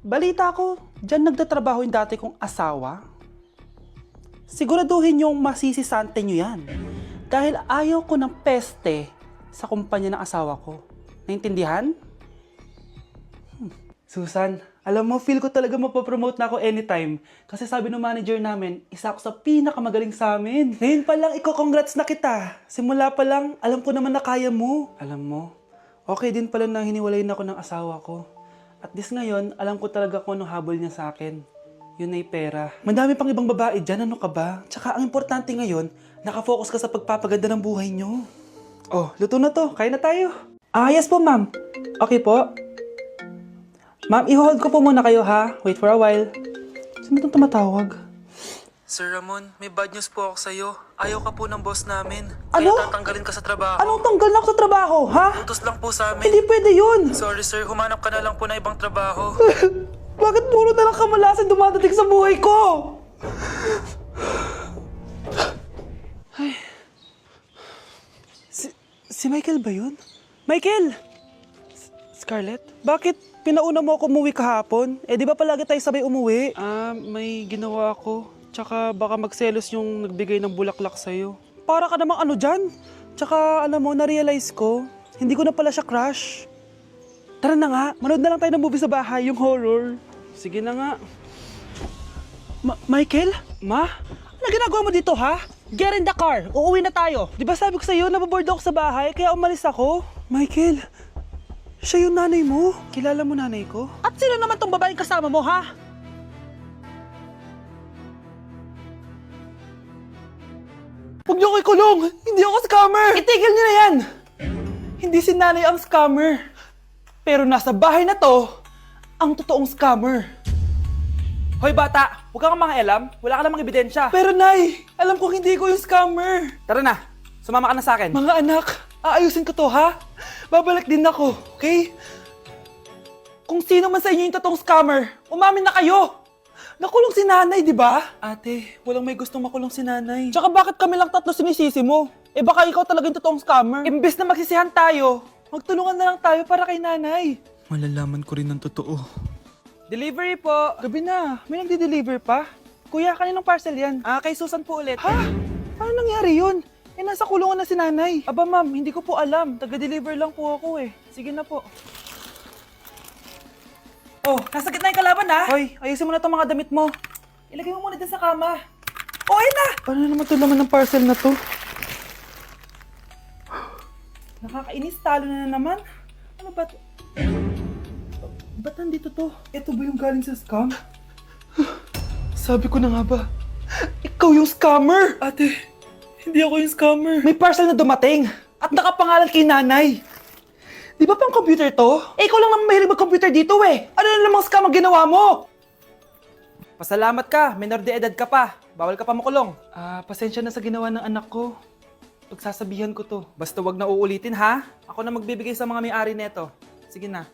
Balita ko, dyan nagtatrabaho yung dati kong asawa. Siguraduhin yung masisisante nyo yan. Dahil ayaw ko ng peste sa kumpanya ng asawa ko. Naintindihan? Susan, alam mo, feel ko talaga mapapromote na ako anytime. Kasi sabi ng manager namin, isa ako sa pinakamagaling sa amin. Ngayon pa lang, congrats na kita. Simula pa lang, alam ko naman na kaya mo. Alam mo, okay din pala na hiniwalayin ako ng asawa ko. At this ngayon, alam ko talaga kung anong habol niya sa akin. Yun ay pera. Madami pang ibang babae dyan, ano ka ba? Tsaka ang importante ngayon, nakafocus ka sa pagpapaganda ng buhay nyo. Oh, luto na to. Kain na tayo. Ah, yes po, ma'am. Okay po. Ma'am, i-hold ko po muna kayo, ha? Wait for a while. Sino itong tumatawag? Sir Ramon, may bad news po ako sa'yo. Ayaw ka po ng boss namin. Ano? Kaya tatanggalin ka sa trabaho. Anong tanggal na ako sa trabaho, ha? Utos lang po sa amin. Hindi pwede yun. Sorry sir, humanap ka na lang po na ibang trabaho. Bakit puro na lang kamalasan dumadating sa buhay ko? Ay. Si Michael ba yun? Michael! Scarlett? Bakit pinauna mo ako umuwi kahapon? Eh, di ba palagi tayo sabay umuwi? May ginawa ako. Tsaka baka magselos yung nagbigay ng bulaklak sa'yo. Para ka namang ano dyan? Tsaka alam mo, na-realize ko, hindi ko na pala siya crush. Tara na nga, manood na lang tayo ng movie sa bahay, yung horror. Sige na nga. Michael? Ma? Ano ginagawa mo dito, ha? Get in the car, uuwi na tayo. Di ba sabi ko sa'yo, nababoard ako sa bahay, kaya umalis ako? Michael, siya yung nanay mo. Kilala mo nanay ko? At sino naman tong babaeng kasama mo, ha? Huwag niyo ko ikulong! Hindi ako scammer! Itigil niyo na yan! Hindi si nanay ang scammer. Pero nasa bahay na to, ang totoong scammer. Hoy bata, huwag kang mangialam. Wala ka namang ebidensya. Pero nay, alam kong hindi ko yung scammer. Tara na, sumama ka na sa akin. Mga anak, aayusin ko to ha? Babalik din ako, okay? Kung sino man sa inyo yung totoong scammer, umamin na kayo! Nakulong si nanay, di ba? Ate, walang may gustong makulong si nanay. Tsaka bakit kami lang tatlo sinisisi mo? Eh baka ikaw talaga yung totoong scammer. Imbes na magsisihan tayo, magtulungan na lang tayo para kay nanay. Malalaman ko rin ng totoo. Delivery po. Gabi na, may nagde-deliver pa. Kuya, kaninong parcel yan? Kay Susan po ulit. Ha? Paano nangyari yun? Eh, nasa kulungan na si nanay. Aba ma'am, hindi ko po alam. Taga-deliver lang po ako eh. Sige na po. Oh, nasa gitna yung kalaban ha? Hoy, ayusin mo na itong mga damit mo. Ilagay mo muna dyan sa kama. Oh, ayun na! Paano naman ito laman ng parcel na to? Nakakainis, talo na naman. Ano ba ito? Ba't nandito to? Ito ba yung galing sa scam? Sabi ko na nga ba, ikaw yung scammer! Ate, hindi ako yung scammer. May parcel na dumating at nakapangalan kay nanay. Di ba pang computer to? Eh, ikaw lang naman mahilig mag-computer dito eh. Ano na namang scam ang ginawa mo? Pasalamat ka, minor de edad ka pa. Bawal ka pa makulong. Pasensya na sa ginawa ng anak ko. Pagsasabihan ko to. Basta wag na uulitin ha. Ako na magbibigay sa mga may-ari neto. Sige na.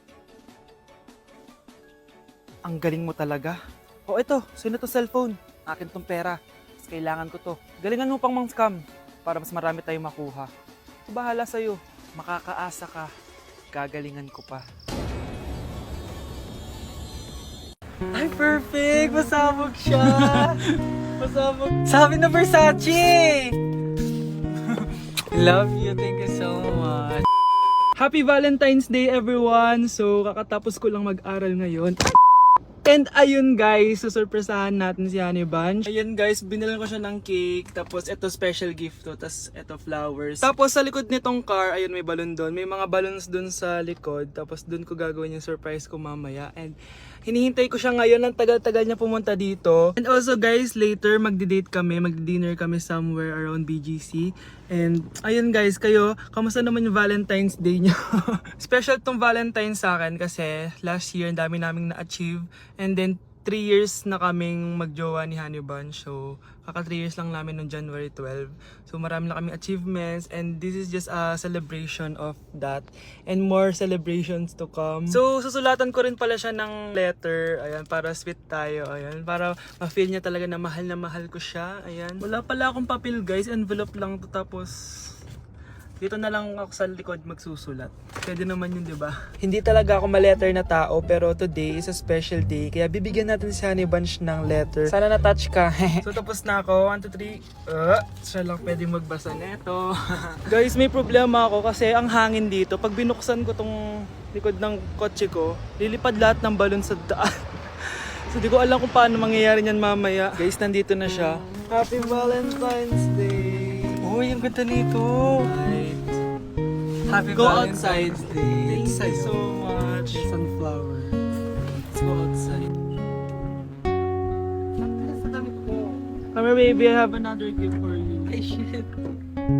Ang galing mo talaga. O eto, sino to cellphone? Akin tong pera. Mas kailangan ko to. Galingan mo pang mang-scam para mas marami tayong makuha. So, bahala sa'yo. Makakaasa ka. Gagalingan ko pa. Ay, perfect! Masabog siya! Masabog. Sabi na Versace! Love you, thank you so much. Happy Valentine's Day everyone! So, kakatapos ko lang mag-aral ngayon. And ayun guys, susurpresahan natin si Honey Bunch. Ayun guys, binilan ko siya ng cake. Tapos ito special gift to. Tapos ito flowers. Tapos sa likod nitong car, ayun may balon doon. May mga balloons doon sa likod. Tapos doon ko gagawin yung surprise ko mamaya. And hinihintay ko siya ngayon. Ang tagal-tagal niya pumunta dito. And also guys, later magdi-date kami. Magdi-dinner kami somewhere around BGC. And ayun guys, kayo, kamusta naman yung Valentine's Day niyo? Special tong Valentine's sa akin kasi last year ang dami naming na-achieve. And then 3 years na kaming magjowa ni Honey Bunch. So kaka 3 years lang namin noong January 12. So marami na kaming achievements and this is just a celebration of that. And more celebrations to come. So susulatan ko rin pala siya ng letter. Ayan, para sweet tayo. Ayan, para ma-feel niya talaga na mahal ko siya. Ayan. Wala pala akong papel guys, envelope lang to tapos Dito na lang ako sa likod magsusulat. Pwede naman yun, di ba? Hindi talaga ako ma-letter na tao, pero today is a special day. Kaya bibigyan natin si Honey Bunch ng letter. Sana na-touch ka. So tapos na ako. 1, 2, 3. Siya lang pwede magbasa neto. Guys, may problema ako kasi ang hangin dito. Pag binuksan ko tong likod ng kotse ko, lilipad lahat ng balon sa daan. So di ko alam kung paano mangyayari niyan mamaya. Guys, nandito na siya. Happy Valentine's Day! Uy, ang ganda nito! Happy Go Valentine's outside. Day. Thank you so much. Sunflower. Let's go outside. Come here, baby. I have another gift for you. Ay, shit.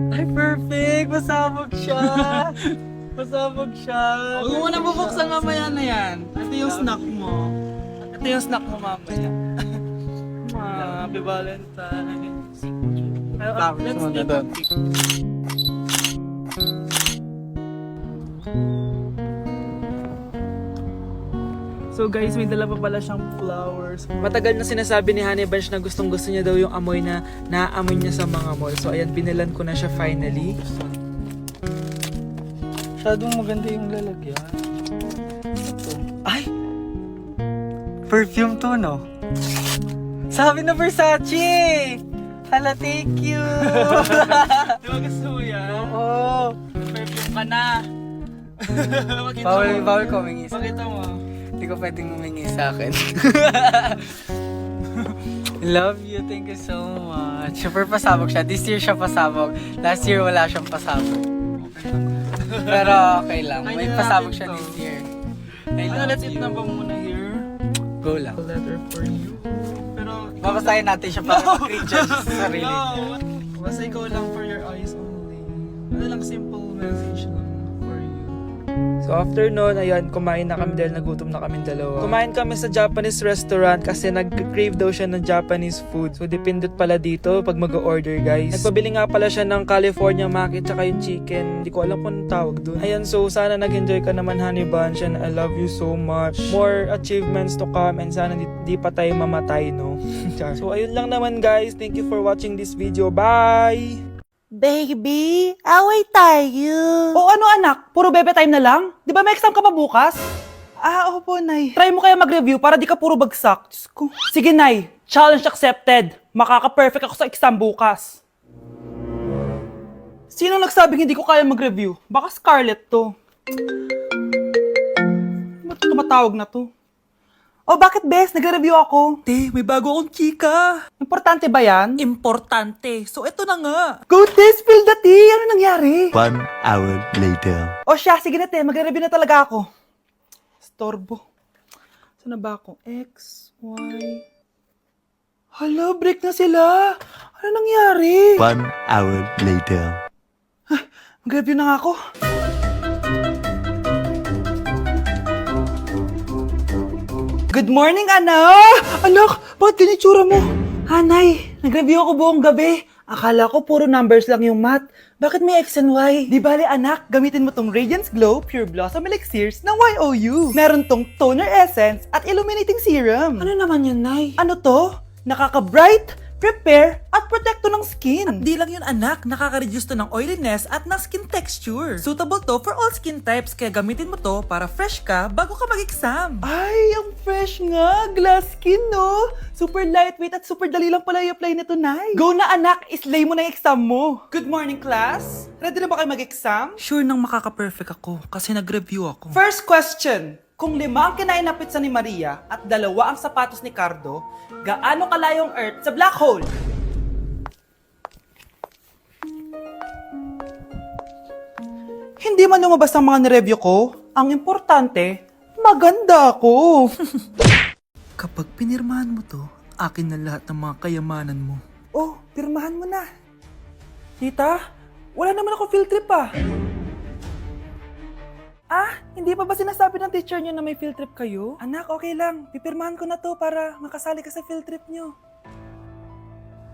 Ay, perfect! Masabog siya! Pasabog siya. Huwag mo na bubuksan mamaya na yan. Ito yung snack mo. Ito yung snack mo mamaya. Happy Valentine's. Flowers mo na doon. So guys, may dala pa pala siyang flowers. Matagal na sinasabi ni Honey Bunch na gustong gusto niya daw yung amoy na naaamoy niya sa mga mall. So ayan, binilan ko na siya finally. Masyadong maganda yung lalagyan. Ito. Ay! Perfume to, no? Sabi na Versace! Hala, thank you! Di ba gusto mo yan? Oo! Perfume ka na. Pakita Bawal ko humingi sa Pakita mo. Hindi ko pwedeng humingi sa akin. Love you, thank you so much. Super pasabog siya. This year siya pasabog. Last year wala siyang pasabog. Pero okay lang. May pasabog siya this year. I love Let's eat you. na ba muna here? Go lang. A letter for you. Pero Babasahin natin siya para mag-recharge sa sarili. no! Basta ikaw lang for your eyes only. Ano lang, simple message lang for you. So after nun, ayan, kumain na kami dahil nagutom na kami dalawa. Kumain kami sa Japanese restaurant kasi nag-crave daw siya ng Japanese food. So dependent pala dito pag mag-order, guys. Nagpabili nga pala siya ng California Maki tsaka yung chicken. Hindi ko alam kung anong tawag doon. Ayan, so sana nag-enjoy ka naman, Honey Bunch, and I love you so much. More achievements to come and sana di pa tayo mamatay, no? So ayun lang naman, guys. Thank you for watching this video. Bye! Baby, away tayo. O ano anak, puro bebe time na lang? Di ba may exam ka pa bukas? Opo, Nay. Try mo kaya mag-review para di ka puro bagsak. Diyos ko. Sige, Nay. Challenge accepted. Makaka-perfect ako sa exam bukas. Sino nagsabing hindi ko kaya mag-review? Baka Scarlett to. Ba't tumatawag na to? Oh, bakit, Bes? Nagre-review ako. Te, may bago akong chika. Importante ba yan? Importante. So eto na nga. Go, Te! Spill the tea! Ano nangyari? 1 hour later. O siya, sige na, Te. Magre-review na talaga ako. Storbo. Saan na ba ako? X, Y... Hala, break na sila. Ano nangyari? 1 hour later. Mag-review na nga ako. Good morning, anak! Anak, bakit ganyan itsura mo? Hanay, nag-review ako buong gabi. Akala ko puro numbers lang yung math. Bakit may X and Y? Di bale, anak, gamitin mo tong Radiance Glow Pure Blossom Elixirs ng YOU. Meron tong toner essence at illuminating serum. Ano naman yun, Nay? Ano to? Nakaka-bright, prepare, at protecto ng skin. At di lang yun anak, nakaka-reduce to ng oiliness at ng skin texture. Suitable to for all skin types kaya gamitin mo to para fresh ka bago ka mag-exam. Ay, ang fresh nga. Glass skin, no? Super lightweight at super dali lang pala i-apply nito, Nay. Go na, anak. Islay mo na yung exam mo. Good morning, class. Ready na ba kayo mag-exam? Sure nang makaka-perfect ako kasi nag-review ako. First question. Kung 5 ang kinain na pizza ni Maria at 2 ang sapatos ni Cardo, gaano kalayo ang Earth sa black hole? Hindi man lumabas ang mga nireview ko. Ang importante, maganda ako. Kapag pinirmahan mo to, akin na lahat ng mga kayamanan mo. Oh, pirmahan mo na. Tita, wala naman ako field trip ah. Hindi pa ba sinasabi ng teacher niyo na may field trip kayo? Anak, okay lang. Pipirmahan ko na to para makasali ka sa field trip niyo.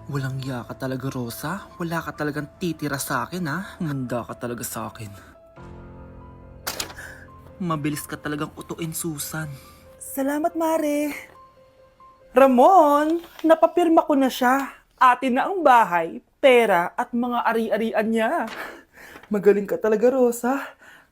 Walang iya ka talaga, Rosa. Wala ka talagang titira sa akin, ha? Manda ka talaga sa akin. Mabilis ka talagang utuin, Susan. Salamat, Mare. Ramon, napapirma ko na siya. Atin na ang bahay, pera at mga ari-arian niya. Magaling ka talaga, Rosa.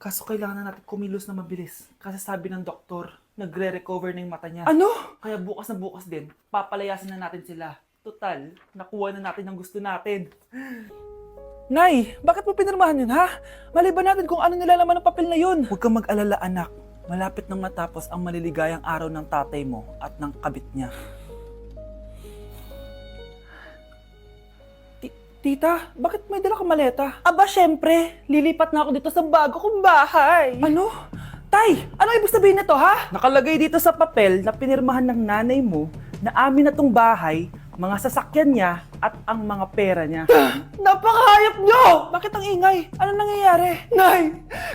Kaso kailangan na natin kumilos na mabilis. Kasi sabi ng doktor, nagre-recover na yung mata niya. Ano? Kaya bukas na bukas din, papalayasin na natin sila. Total, nakuha na natin ang gusto natin. Nay, bakit mo pinirmahan yun, ha? Maliban natin kung ano nilalaman ng papel na yun. Huwag kang mag-alala, anak. Malapit nang matapos ang maliligayang araw ng tatay mo at ng kabit niya. Tita, bakit may dala kang maleta? Aba, syempre. Lilipat na ako dito sa bago kong bahay. Ano? Tay, ano ibig sabihin nito, ha? Nakalagay dito sa papel na pinirmahan ng nanay mo na amin na tong bahay, mga sasakyan niya at ang mga pera niya. Napakahayop nyo! Bakit ang ingay? Ano nangyayari? Nay,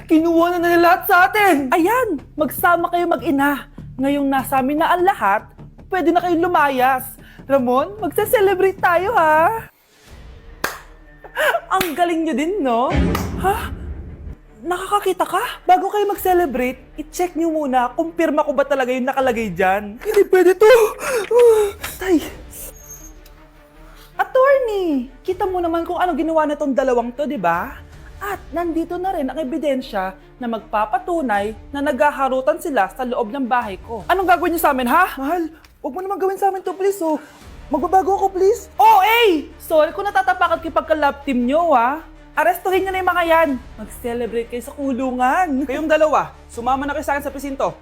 kinuha na nila lahat sa atin! Ayan, magsama kayo mag-ina. Ngayong nasa amin na ang lahat, pwede na kayong lumayas. Ramon, magse-celebrate tayo, ha? Ang galing nyo din, no? Ha? Nakakakita ka? Bago kayo mag-celebrate, i-check nyo muna kung pirma ko ba talaga yung nakalagay dyan. Hindi pwede to! Tay! Attorney! Kita mo naman kung ano ginawa na tong dalawang to, di ba? At nandito na rin ang ebidensya na magpapatunay na naghaharutan sila sa loob ng bahay ko. Anong gagawin niyo sa amin, ha? Mahal, huwag mo naman gawin sa amin to, please, oh. Magbabago ako, please. Oh, eh! Sorry kung natatapakan kayo pagka-love team nyo, ha? Arestuhin nyo na yung mga yan. Mag-celebrate kayo sa kulungan. Kayong dalawa, sumama na kayo sa akin sa presinto.